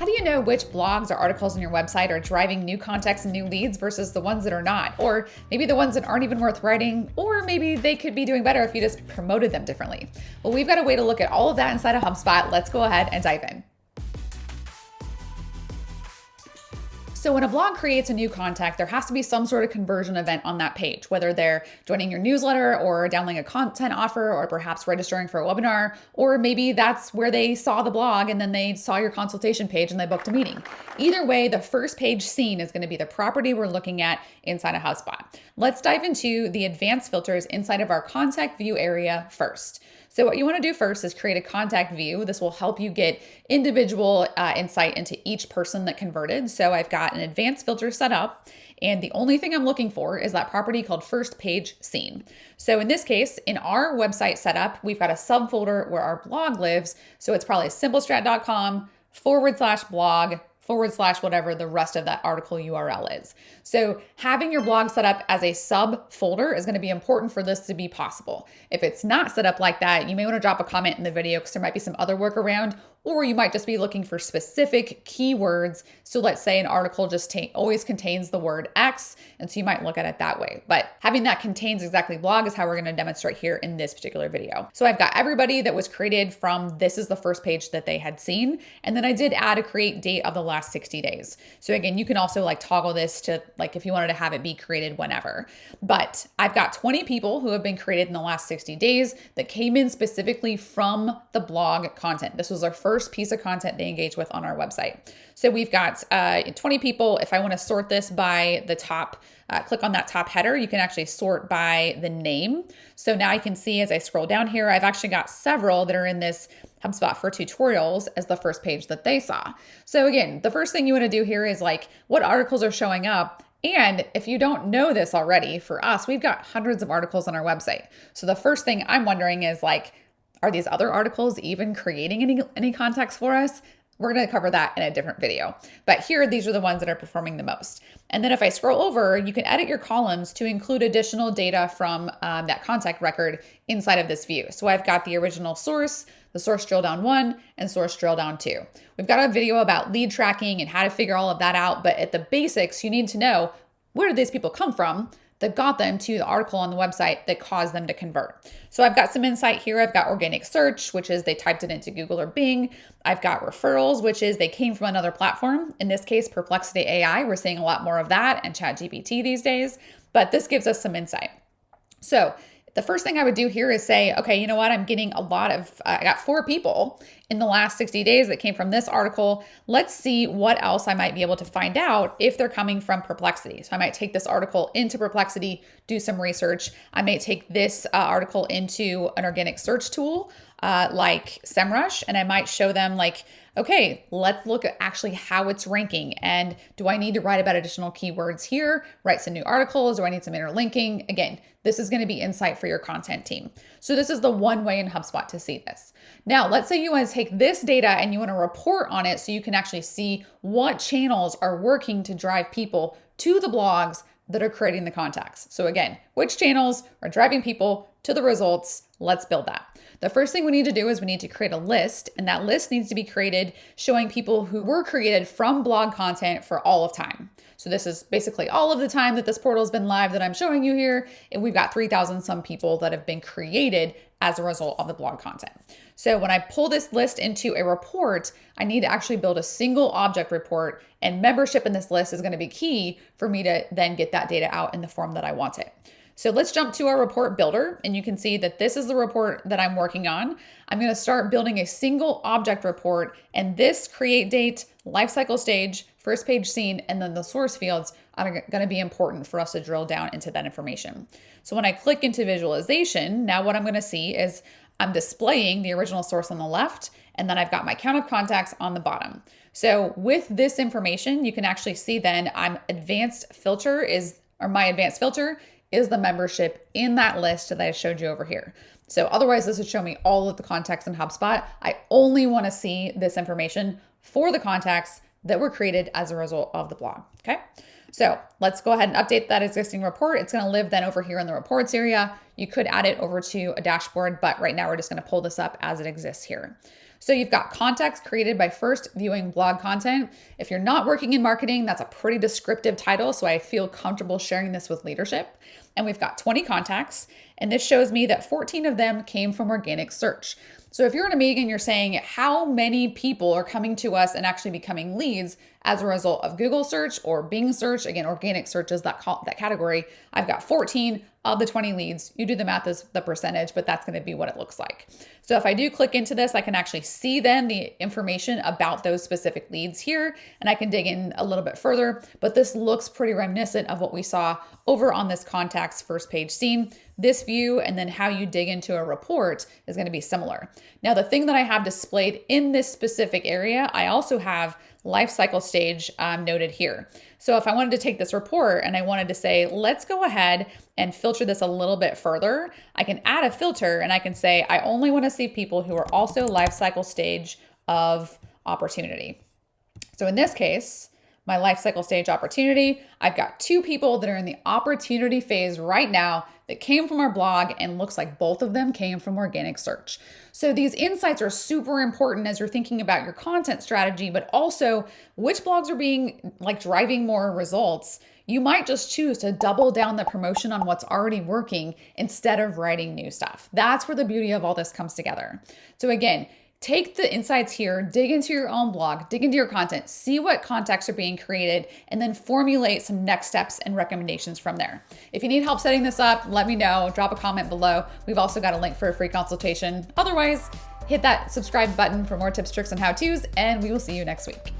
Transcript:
How do you know which blogs or articles on your website are driving new contacts and new leads versus the ones that are not? Or maybe the ones that aren't even worth writing, or maybe they could be doing better if you just promoted them differently. Well, we've got a way to look at all of that inside of HubSpot. Let's go ahead and dive in. So when a blog creates a new contact, there has to be some sort of conversion event on that page, whether they're joining your newsletter or downloading a content offer, or perhaps registering for a webinar, or maybe that's where they saw the blog and then they saw your consultation page and they booked a meeting. Either way, the first page seen is going to be the property we're looking at inside of HubSpot. Let's dive into the advanced filters inside of our contact view area first. So what you want to do first is create a contact view. This will help you get individual insight into each person that converted. So I've got an advanced filter set up, and the only thing I'm looking for is that property called first page seen. So in this case, in our website setup, we've got a subfolder where our blog lives. So it's probably simplestrat.com/blog/ whatever the rest of that article URL is. So having your blog set up as a subfolder is going to be important for this to be possible. If it's not set up like that, you may want to drop a comment in the video because there might be some other workaround, or you might just be looking for specific keywords. So let's say an article just always contains the word X, and so you might look at it that way. But having that contains exactly blog is how we're going to demonstrate here in this particular video. So I've got everybody that was created from this is the first page that they had seen, and then I did add a create date of the last 60 days. So again, you can also toggle this to if you wanted to have it be created whenever. But I've got 20 people who have been created in the last 60 days that came in specifically from the blog content. This was our first piece of content they engaged with on our website. So we've got 20 people. If I want to sort this by the top, click on that top header, you can actually sort by the name. So now you can see as I scroll down here, I've actually got several that are in this HubSpot for tutorials as the first page that they saw. So again, the first thing you want to do here is what articles are showing up. And if you don't know this already, for us, we've got hundreds of articles on our website. So the first thing I'm wondering is are these other articles even creating any contacts for us? We're going to cover that in a different video. But here, these are the ones that are performing the most. And then if I scroll over, you can edit your columns to include additional data from that contact record inside of this view. So I've got the original source, the source drill down 1, and source drill down 2. We've got a video about lead tracking and how to figure all of that out. But at the basics, you need to know, where did these people come from that got them to the article on the website that caused them to convert? So I've got some insight here. I've got organic search, which is they typed it into Google or Bing. I've got referrals, which is they came from another platform. In this case, Perplexity AI. We're seeing a lot more of that, and ChatGPT these days, but this gives us some insight. So the first thing I would do here is say, okay, you know what? I'm getting I got 4 people in the last 60 days that came from this article. Let's see what else I might be able to find out if they're coming from Perplexity. So I might take this article into Perplexity, do some research. I may take this article into an organic search tool like SEMrush, and I might show them okay, let's look at actually how it's ranking. And do I need to write about additional keywords here, write some new articles? Do I need some interlinking? Again, this is going to be insight for your content team. So this is the one way in HubSpot to see this. Now, let's say you want to take this data and you want to report on it so you can actually see what channels are working to drive people to the blogs that are creating the contacts. So again, which channels are driving people to the results? Let's build that. The first thing we need to do is we need to create a list, and that list needs to be created showing people who were created from blog content for all of time. So this is basically all of the time that this portal has been live that I'm showing you here, and we've got 3,000 some people that have been created as a result of the blog content. So when I pull this list into a report, I need to actually build a single object report, and membership in this list is going to be key for me to then get that data out in the form that I want it. So let's jump to our report builder, and you can see that this is the report that I'm working on. I'm going to start building a single object report, and this create date, lifecycle stage, first page seen, and then the source fields are going to be important for us to drill down into that information. So when I click into visualization, now what I'm going to see is I'm displaying the original source on the left, and then I've got my count of contacts on the bottom. So with this information, you can actually see then my advanced filter is the membership in that list that I showed you over here. So otherwise, this would show me all of the contacts in HubSpot. I only want to see this information for the contacts that were created as a result of the blog. Okay. So let's go ahead and update that existing report. It's going to live then over here in the reports area. You could add it over to a dashboard, but right now we're just going to pull this up as it exists here. So you've got context created by first viewing blog content. If you're not working in marketing, that's a pretty descriptive title, so I feel comfortable sharing this with leadership. And we've got 20 contacts, and this shows me that 14 of them came from organic search. So if you're in a meeting and you're saying how many people are coming to us and actually becoming leads as a result of Google search or Bing search, again, organic search is that category, I've got 14 of the 20 leads. You do the math as the percentage, but that's going to be what it looks like. So if I do click into this, I can actually see then the information about those specific leads here, and I can dig in a little bit further, but this looks pretty reminiscent of what we saw over on this contacts first page scene. This view and then how you dig into a report is going to be similar. Now, the thing that I have displayed in this specific area, I also have life cycle stage noted here. So if I wanted to take this report and I wanted to say, let's go ahead and filter this a little bit further, I can add a filter and I can say, I only want to see people who are also life cycle stage of opportunity. So in this case, my life cycle stage opportunity, I've got 2 people that are in the opportunity phase right now that came from our blog, and looks like both of them came from organic search. So these insights are super important as you're thinking about your content strategy, but also which blogs are being driving more results. You might just choose to double down the promotion on what's already working instead of writing new stuff. That's where the beauty of all this comes together. So again, take the insights here, dig into your own blog, dig into your content, see what contacts are being created, and then formulate some next steps and recommendations from there. If you need help setting this up, let me know, drop a comment below. We've also got a link for a free consultation. Otherwise, hit that subscribe button for more tips, tricks, and how-tos, and we will see you next week.